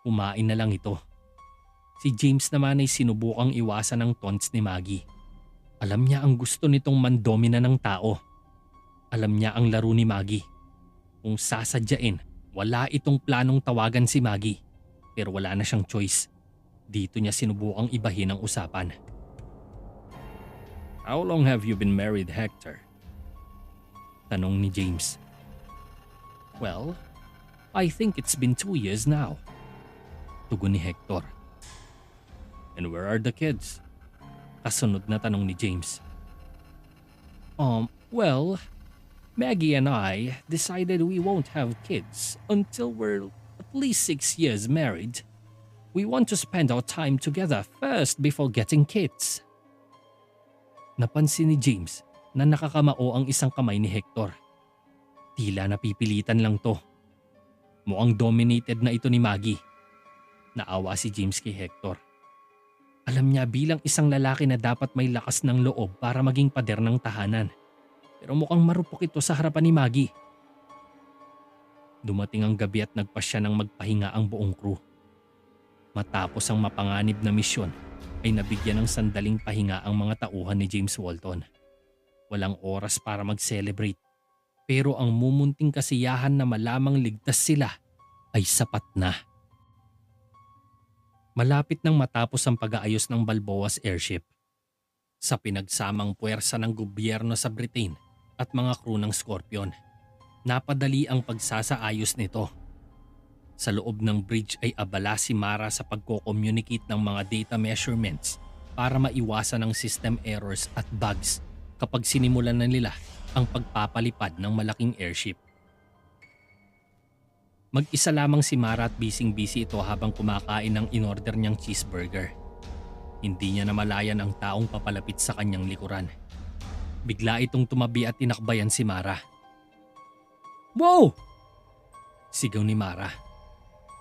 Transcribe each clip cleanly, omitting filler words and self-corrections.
kumain na lang ito. Si James naman ay sinubukang iwasan ang taunts ni Maggie. Alam niya ang gusto nitong mandomina ng tao. Alam niya ang laro ni Maggie. Kung sasadyain, wala itong planong tawagan si Maggie. Pero wala na siyang choice. Dito niya sinubukang ibahin ang usapan. How long have you been married, Hector? Tanong ni James. Well, I think it's been 2 years now. Tugon ni Hector. And where are the kids? Kasunod na tanong ni James. Well, Maggie and I decided we won't have kids until we're at least 6 years married. We want to spend our time together first before getting kids. Napansin ni James na nakakamao ang isang kamay ni Hector. Tila napipilitan lang to. Mukhang dominated na ito ni Maggie. Naawa si James kay Hector. Alam niya bilang isang lalaki na dapat may lakas ng loob para maging pader ng tahanan. Pero mukhang marupok ito sa harapan ni Maggie. Dumating ang gabi at nagpasya ng magpahinga ang buong crew. Matapos ang mapanganib na misyon ay nabigyan ng sandaling pahinga ang mga tauhan ni James Walton. Walang oras para mag-celebrate. Pero ang mumunting kasiyahan na malamang ligtas sila ay sapat na. Malapit nang matapos ang pag-aayos ng Balboa's airship. Sa pinagsamang puwersa ng gobyerno sa Britain at mga crew ng Scorpion, napadali ang pagsasaayos nito. Sa loob ng bridge ay abala si Mara sa pagko-communicate ng mga data measurements para maiwasan ang system errors at bugs kapag sinimulan na nila ang pagpapalipad ng malaking airship. Mag-isa lamang si Mara at busy-busy ito habang kumakain ng in-order niyang cheeseburger. Hindi niya namalayan ang taong papalapit sa kanyang likuran. Bigla itong tumabi at tinakbayan si Mara. Wow! Sigaw ni Mara.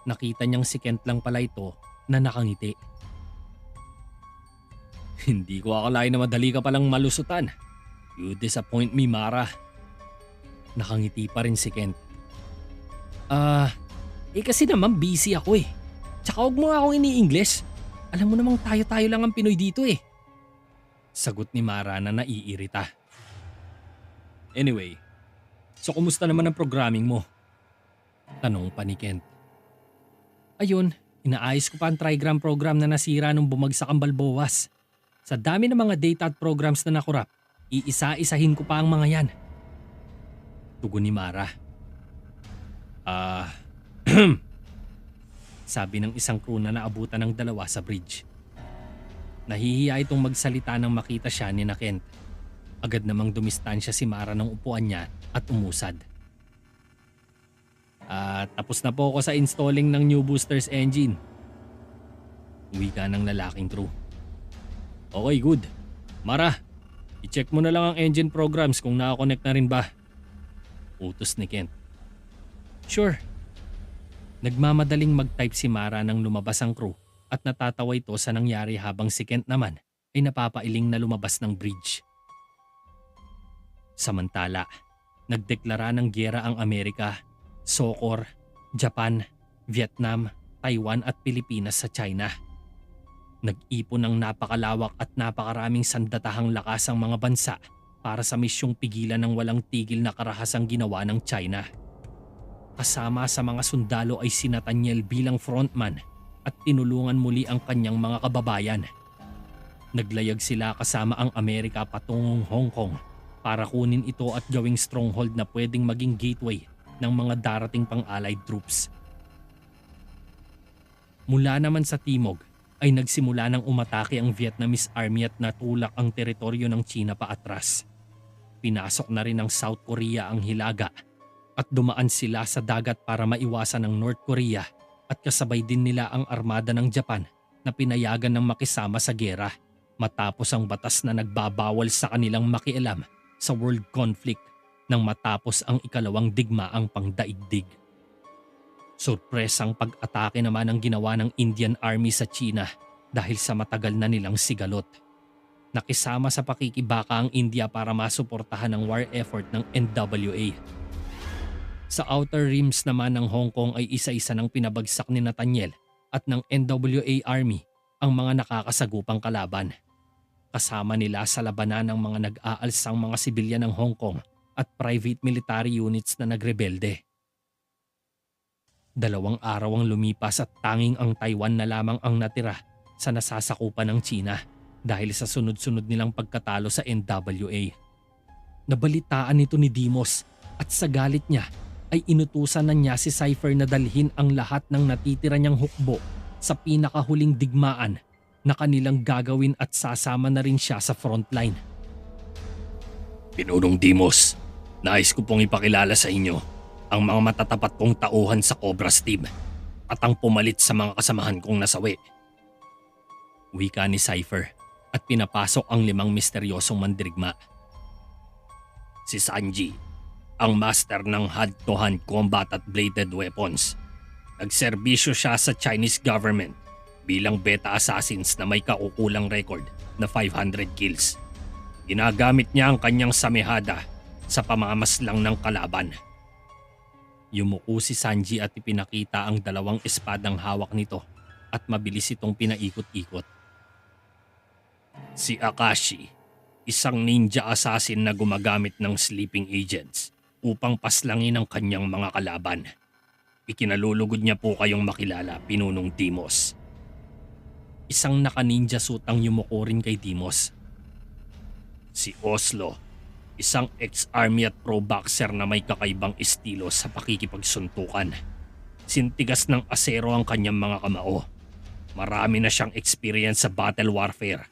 Nakita niyang si Kent lang pala ito na nakangiti. Hindi ko akalain na madali ka palang malusutan. You disappoint me, Mara. Nakangiti pa rin si Kent. Kasi naman busy ako eh. Tsaka huwag mo nga akong ini-English. Alam mo namang tayo-tayo lang ang Pinoy dito eh. Sagot ni Mara na naiirita. Anyway, so kumusta naman ang programming mo? Tanong pa ni Kent. Ayun, inaayos ko pa ang trigram program na nasira nung bumagsak ang Balboas. Sa dami ng mga data at programs na nakurap, iisa-isahin ko pa ang mga yan. Tugon ni Mara. Sabi ng isang crew na naabutan ng dalawa sa bridge. Nahihiya itong magsalita nang makita siya ni Kent. Agad namang dumistansya si Mara ng upuan niya at umusad. Tapos na po ako sa installing ng new booster's engine. Wika ng lalaking crew. Okay, good. Mara, i-check mo na lang ang engine programs kung nakakonect na rin ba. Utos ni Kent. Sure. Nagmamadaling mag-type si Mara nang lumabas ang crew at natatawa ito sa nangyari habang si Kent naman ay napapailing na lumabas ng bridge. Samantala, nagdeklara ng giyera ang Amerika, SOCOR, Japan, Vietnam, Taiwan at Pilipinas sa China. Nag-ipon ng napakalawak at napakaraming sandatahang lakas ang mga bansa para sa misyong pigilan ng walang tigil na karahasang ginawa ng China. Kasama sa mga sundalo ay si Nathaniel bilang frontman at tinulungan muli ang kanyang mga kababayan. Naglayag sila kasama ang Amerika patungong Hong Kong para kunin ito at gawing stronghold na pwedeng maging gateway ng mga darating pang Allied troops. Mula naman sa timog ay nagsimula ng umatake ang Vietnamese army at natulak ang teritoryo ng China paatras. Pinasok na rin ng South Korea ang Hilaga at dumaan sila sa dagat para maiwasan ng North Korea at kasabay din nila ang armada ng Japan na pinayagan ng makisama sa giyera matapos ang batas na nagbabawal sa kanilang makialam sa world conflict nang matapos ang ikalawang digmaang pangdaigdig. Sorpresang pag-atake naman ang ginawa ng Indian Army sa China dahil sa matagal na nilang sigalot. Nakisama sa pakikibaka ang India para masuportahan ang war effort ng NWA. Sa outer rims naman ng Hong Kong ay isa-isa ng pinabagsak ni Nathaniel at ng NWA Army ang mga nakakasagupang kalaban. Kasama nila sa labanan ng mga nag-aalsang mga sibilyan ng Hong Kong at private military units na nagrebelde. 2 araw ang lumipas at tanging ang Taiwan na lamang ang natira sa nasasakupan ng China dahil sa sunod-sunod nilang pagkatalo sa NWA. Nabalitaan nito ni Dimos at sa galit niya ay inutusan na niya si Cypher na dalhin ang lahat ng natitira niyang hukbo sa pinakahuling digmaan na kanilang gagawin at sasama na rin siya sa frontline. Pinunong Dimos, nais ko pong ipakilala sa inyo ang mga matatapat kong tauhan sa Cobras team at ang pumalit sa mga kasamahan kong nasawi. Wika ni Cypher at pinapasok ang 5 misteryosong mandirigma. Si Sanji, ang master ng hand-to-hand combat at bladed weapons. Nagserbisyo siya sa Chinese government bilang beta assassins na may kaukulang record na 500 kills. Ginagamit niya ang kanyang samehada sa pamamaslang ng kalaban. Yumuko si Sanji at ipinakita ang 2 espadang hawak nito at mabilis itong pinaikot-ikot. Si Akashi, isang ninja assassin na gumagamit ng sleeping agents upang paslangin ang kanyang mga kalaban. Ikinalulugod niya po kayong makilala, Pinunong Dimos. Isang naka-ninja suit ang yumuko rin kay Dimos. Si Oslo, isang ex-army at pro-boxer na may kakaibang estilo sa pakikipagsuntukan. Sintigas ng asero ang kanyang mga kamao. Marami na siyang experience sa battle warfare.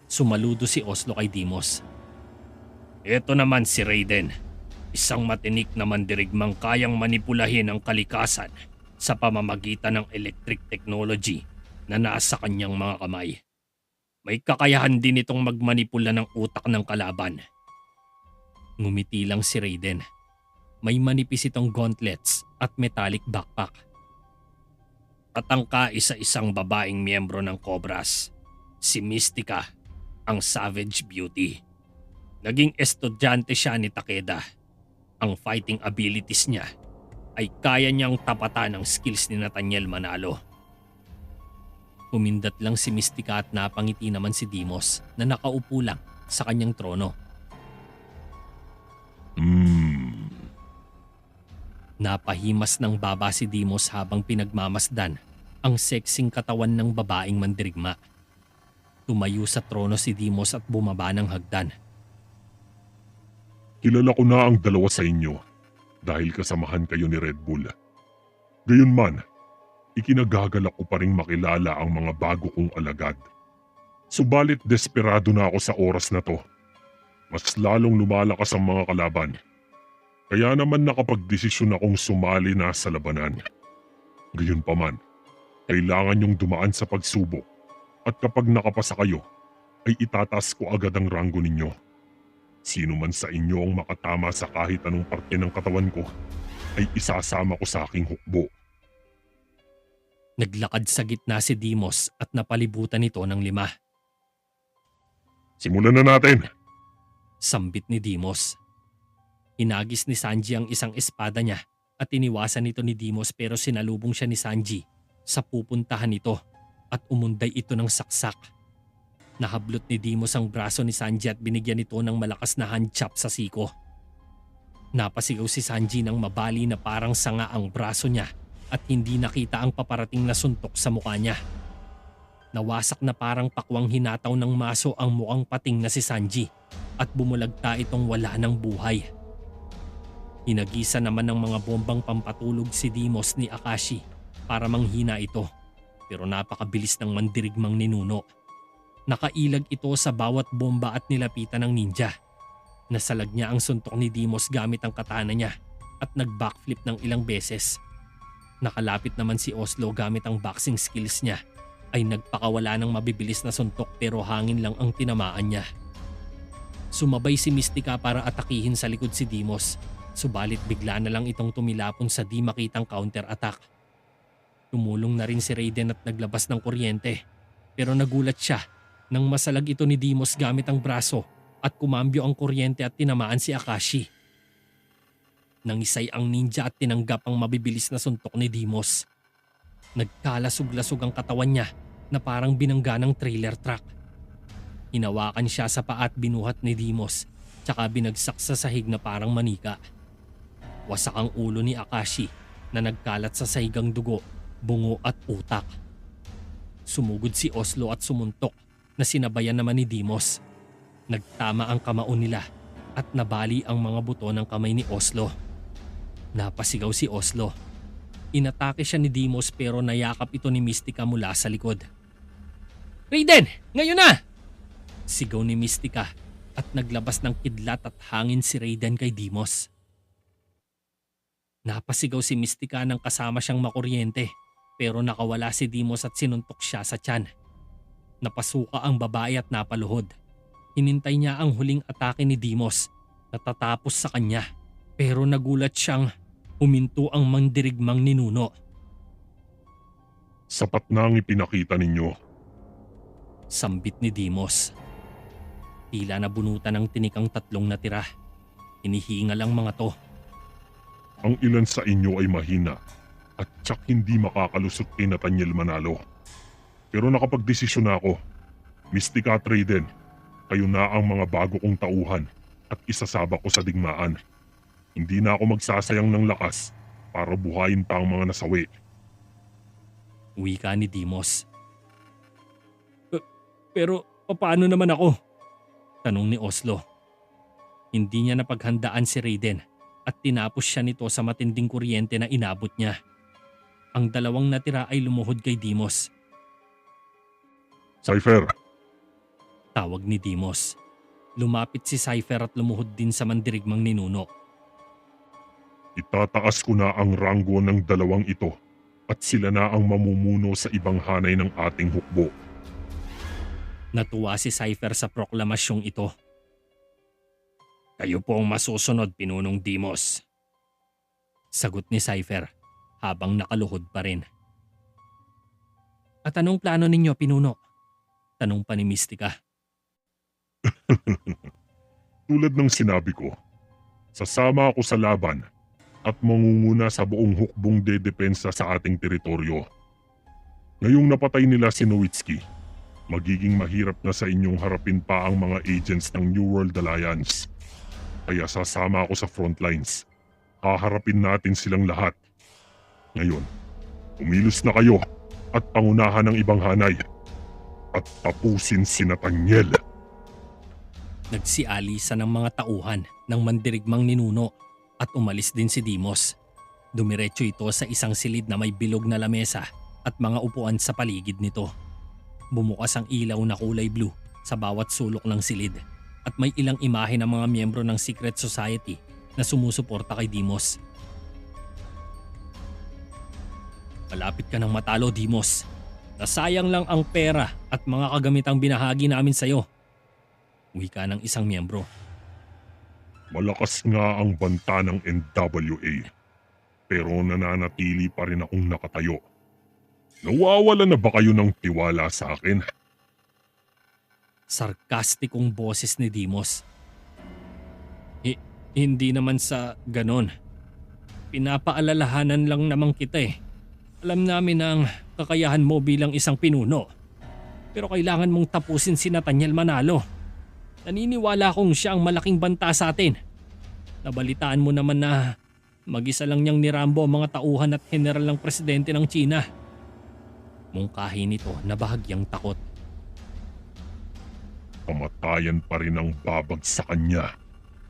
Sumaludo si Oslo kay Dimos. Ito naman si Raiden, isang matinik na mandirigmang kayang manipulahin ang kalikasan sa pamamagitan ng electric technology na nasa kanyang mga kamay. May kakayahan din itong magmanipula ng utak ng kalaban. Ngumiti lang si Raiden. May manipis itong gauntlets at metallic backpack. Tatangka isa-isang babaeng miyembro ng Cobras, si Mystica, ang Savage Beauty. Naging estudyante siya ni Takeda. Ang fighting abilities niya ay kaya niyang tapatan ang skills ni Nathaniel Manalo. Kumindat lang si Mystica at napangiti naman si Dimos na nakaupo lang sa kanyang trono. Napahimas ng baba si Dimos habang pinagmamasdan ang sexing katawan ng babaeng mandirigma. Tumayo sa trono si Dimos at bumaba ng hagdan. Kilala ko na ang 2 sa inyo dahil kasamahan kayo ni Red Bull. Gayunman, ikinagagalak ko pa ring makilala ang mga bago kong alagad. Subalit desperado na ako sa oras na to. Mas lalong lumalakas ang mga kalaban. Kaya naman nakapagdesisyon akong sumali na sa labanan. Gayunpaman, kailangan yung dumaan sa pagsubok at kapag nakapasa kayo, ay itataas ko agad ang ranggo ninyo. Sino man sa inyo ang makatama sa kahit anong parte ng katawan ko, ay isasama ko sa aking hukbo. Naglakad sa gitna si Dimos at napalibutan ito ng 5. Simulan na natin! Sambit ni Dimos. Hinagis ni Sanji ang isang espada niya at iniwasan ito ni Dimos pero sinalubong siya ni Sanji sa pupuntahan nito at umunday ito ng saksak. Nahablot ni Dimos ang braso ni Sanji at binigyan ito ng malakas na hand chop sa siko. Napasigaw si Sanji nang mabali na parang sanga ang braso niya at hindi nakita ang paparating na suntok sa mukha niya. Nawasak na parang pakwang hinataw ng maso ang mukhang pating na si Sanji at bumulagta itong wala ng buhay. Hinagisa naman ng mga bombang pampatulog si Dimos ni Akashi para manghina ito pero napakabilis ng mandirigmang ninuno. Nakailag ito sa bawat bomba at nilapitan ng ninja. Nasalag niya ang suntok ni Dimos gamit ang katana niya at nag-backflip ng ilang beses. Nakalapit naman si Oslo gamit ang boxing skills niya ay nagpakawala ng mabibilis na suntok pero hangin lang ang tinamaan niya. Sumabay si Mystica para atakihin sa likod si Dimos, subalit bigla na lang itong tumilapon sa di makitang counter-attack. Tumulong na rin si Raiden at naglabas ng kuryente pero nagulat siya nang masalag ito ni Dimos gamit ang braso at kumambyo ang kuryente at tinamaan si Akashi. Nangisay ang ninja at tinanggap ang mabibilis na suntok ni Dimos. Nagkalasog-lasog ang katawan niya na parang binangga ng trailer truck. Hinawakan siya sa paa at binuhat ni Dimos tsaka binagsak sa sahig na parang manika. Wasak ang ulo ni Akashi na nagkalat sa sahigang dugo, bungo at utak. Sumugod si Oslo at sumuntok na sinabayan naman ni Dimos. Nagtama ang kamao nila at nabali ang mga buto ng kamay ni Oslo. Napasigaw si Oslo. Inatake siya ni Dimos pero nayakap ito ni Mystica mula sa likod. "Raiden! Ngayon na!" Sigaw ni Mystica at naglabas ng kidlat at hangin si Raiden kay Dimos. Napasigaw si Mystica nang kasama siyang makuryente pero nakawala si Dimos at sinuntok siya sa tiyan. Napasuka ang babae at napaluhod. Hinintay niya ang huling atake ni Dimos na tatapos sa kanya pero nagulat siyang huminto ang mandirigmang ninuno. Sapat na ang ipinakita ninyo. Sambit ni Dimos. Tila nabunutan ng tinikang tatlong natira. Hinihingal ang mga to. Ang ilan sa inyo ay mahina at tsak hindi makakalusot kay Nathaniel Manalo. Pero nakapagdesisyon na ako. Mystica at Raiden, kayo na ang mga bago kong tauhan at isasabak ko sa digmaan. Hindi na ako magsasayang ng lakas para buhayin pa ang mga nasawi. Wika ni Dimos. Pero paano naman ako? Tanong ni Oslo. Hindi niya napaghandaan si Raiden at tinapos siya nito sa matinding kuryente na inabot niya. Ang dalawang natira ay lumuhod kay Dimos. Cypher, Tawag ni Dimos. Lumapit si Cypher at lumuhod din sa mandirigmang ninuno. itataas ko na ang ranggo ng dalawang ito at sila na ang mamumuno sa ibang hanay ng ating hukbo. Natuwa si Cypher sa proklamasyong ito. "Kayo po ang masusunod, Pinunong Dimos." Sagot ni Cypher habang nakaluhod pa rin. "At anong plano ninyo, Pinuno?" Tanong pa ni Mystica. Tulad ng sinabi ko, sasama ako sa laban at mangunguna sa buong hukbong dedepensa sa ating teritoryo. Ngayong napatay nila si Nowitzki, magiging mahirap na sa inyong harapin pa ang mga agents ng New World Alliance. Kaya sasama ako sa frontlines. Haharapin natin silang lahat. Ngayon, kumilos na kayo at pangunahan ng ibang hanay. At tapusin si Nathaniel. Nagsialisa ng mga tauhan ng mandirigmang ninuno at umalis din si Dimos. Dumiretso ito sa isang silid na may bilog na lamesa at mga upuan sa paligid nito. Bumukas ang ilaw na kulay blue sa bawat sulok ng silid at may ilang imahe ng mga miyembro ng secret society na sumusuporta kay Dimos. "Malapit ka ng matalo, Dimos. Nasayang lang ang pera at mga kagamitang binahagi namin sa'yo." Wika ng isang miyembro. Malakas nga ang banta ng NWA. Pero nananatili pa rin akong nakatayo. Nawawala na ba kayo ng tiwala sa akin? Sarkastikong boses ni Dimos. Hindi naman sa ganon. Pinapaalalahanan lang naman kita eh. Alam namin ang kakayahan mo bilang isang pinuno. Pero kailangan mong tapusin si Nathaniel Manalo. Naniniwala akong siya ang malaking banta sa atin. Nabalitaan mo naman na mag-isa lang niyang nirambo ang mga tauhan at general ng presidente ng China. Mungkahi nito na bahagyang takot. Kamatayan pa rin ang babag sa kanya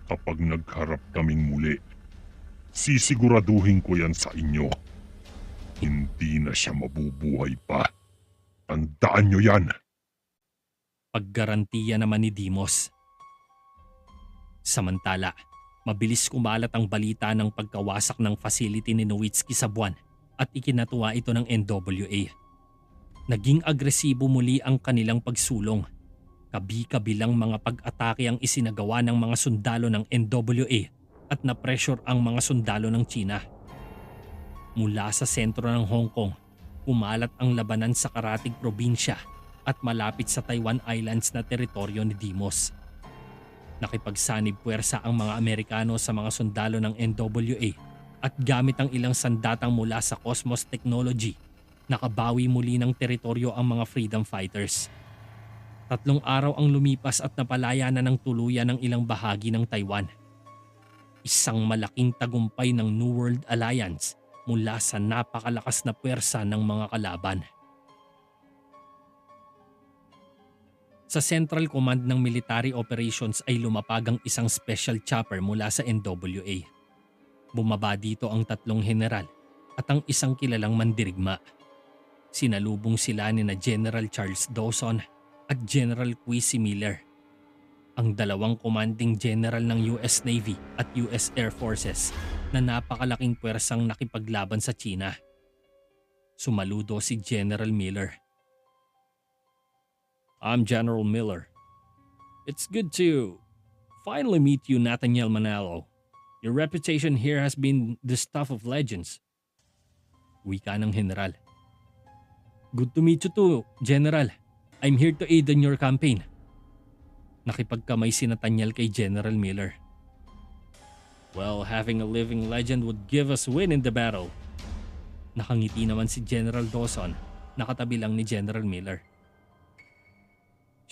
kapag nagharap kaming muli. Sisiguraduhin ko yan sa inyo. Hindi na siya mabubuhay pa. Tandaan nyo yan. Paggarantiya naman ni Dimos. Samantala, mabilis kumalat ang balita ng pagkawasak ng facility ni Nowitzki sa buwan at ikinatuwa ito ng NWA. Naging agresibo muli ang kanilang pagsulong. Kabi-kabilang mga pag-atake ang isinagawa ng mga sundalo ng NWA at na-pressure ang mga sundalo ng China. Mula sa sentro ng Hong Kong, kumalat ang labanan sa karatig probinsya at malapit sa Taiwan Islands na teritoryo ni Dimos. Nakipagsanib puwersa ang mga Amerikano sa mga sundalo ng NWA at gamit ang ilang sandatang mula sa Cosmos Technology nakabawi muli ng teritoryo ang mga freedom fighters. 3 araw ang lumipas at napalaya na ng tuluyan ng ilang bahagi ng Taiwan. Isang malaking tagumpay ng New World Alliance mula sa napakalakas na puwersa ng mga kalaban. Sa Central Command ng Military Operations ay lumapag ang isang special chopper mula sa NWA. Bumaba dito ang 3 general at ang isang kilalang mandirigma. Sinalubong sila ni na General Charles Dawson at General Quincy Miller, ang 2 commanding general ng US Navy at US Air Forces na napakalaking puwersang nakipaglaban sa China. Sumaludo si General Miller. I'm General Miller. It's good to finally meet you, Nathaniel Manalo. Your reputation here has been the stuff of legends. Wika ng general. Good to meet you too, General. I'm here to aid in your campaign. Nakipagkamay si Nathaniel kay General Miller. Well, having a living legend would give us win in the battle. Nakangiti naman si General Dawson, nakatabi lang ni General Miller.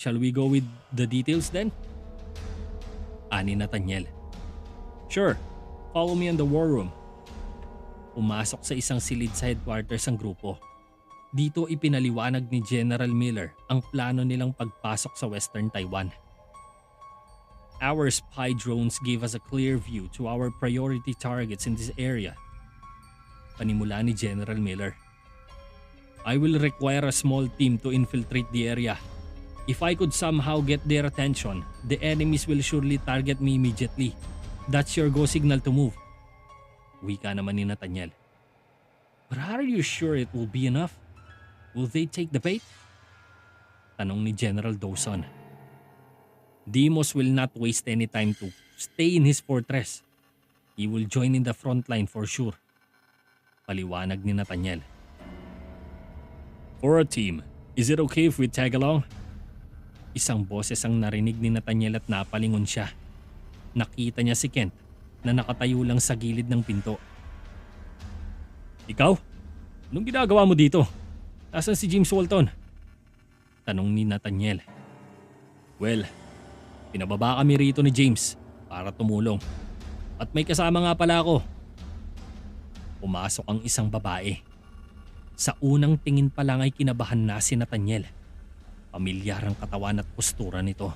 Shall we go with the details then? Ani Nathaniel. Sure, follow me in the war room. Pumasok sa isang silid sa headquarters ang grupo. Dito ipinaliwanag ni General Miller ang plano nilang pagpasok sa Western Taiwan. Our spy drones gave us a clear view to our priority targets in this area. Panimula ni General Miller. I will require a small team to infiltrate the area. If I could somehow get their attention, the enemies will surely target me immediately. That's your go signal to move. Wika naman ni Nathaniel. But are you sure it will be enough? Will they take the bait? Tanong ni General Dawson. Deimos will not waste any time to stay in his fortress. He will join in the front line for sure. Paliwanag ni Nathaniel. For a team, is it okay if we tag along? Isang boses ang narinig ni Nathaniel at napalingon siya. Nakita niya si Kent na nakatayo lang sa gilid ng pinto. Ikaw? Anong ginagawa mo dito? Asan si James Walton? Tanong ni Nathaniel. Well, pinababa kami rito ni James para tumulong. At may kasama nga pala ako. Pumasok ang isang babae. Sa unang tingin pa lang ay kinabahan na si Nathaniel. Pamilyar ang katawan at postura nito.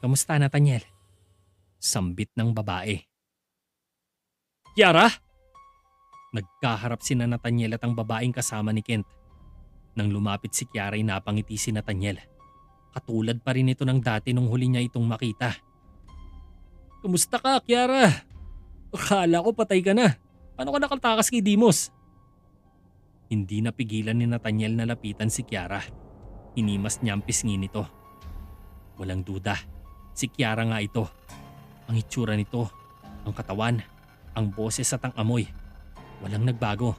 Kamusta, Nathaniel? Sambit ng babae. Kiara? Nagkaharap si Nathaniel at ang babaeng kasama ni Kent. Nang lumapit si Kiara ay napangiti si Nathaniel. Katulad pa rin ito ng dati nung huli niya itong makita. Kumusta ka, Kiara? Akala ko patay ka na. Paano ka nakatakas kay Deimos? Hindi napigilan ni Nathaniel na lapitan si Kiara. Hinimas niya ang pisngi nito. Walang duda, si Kiara nga ito. Ang itsura nito, ang katawan, ang boses at ang amoy. Walang nagbago.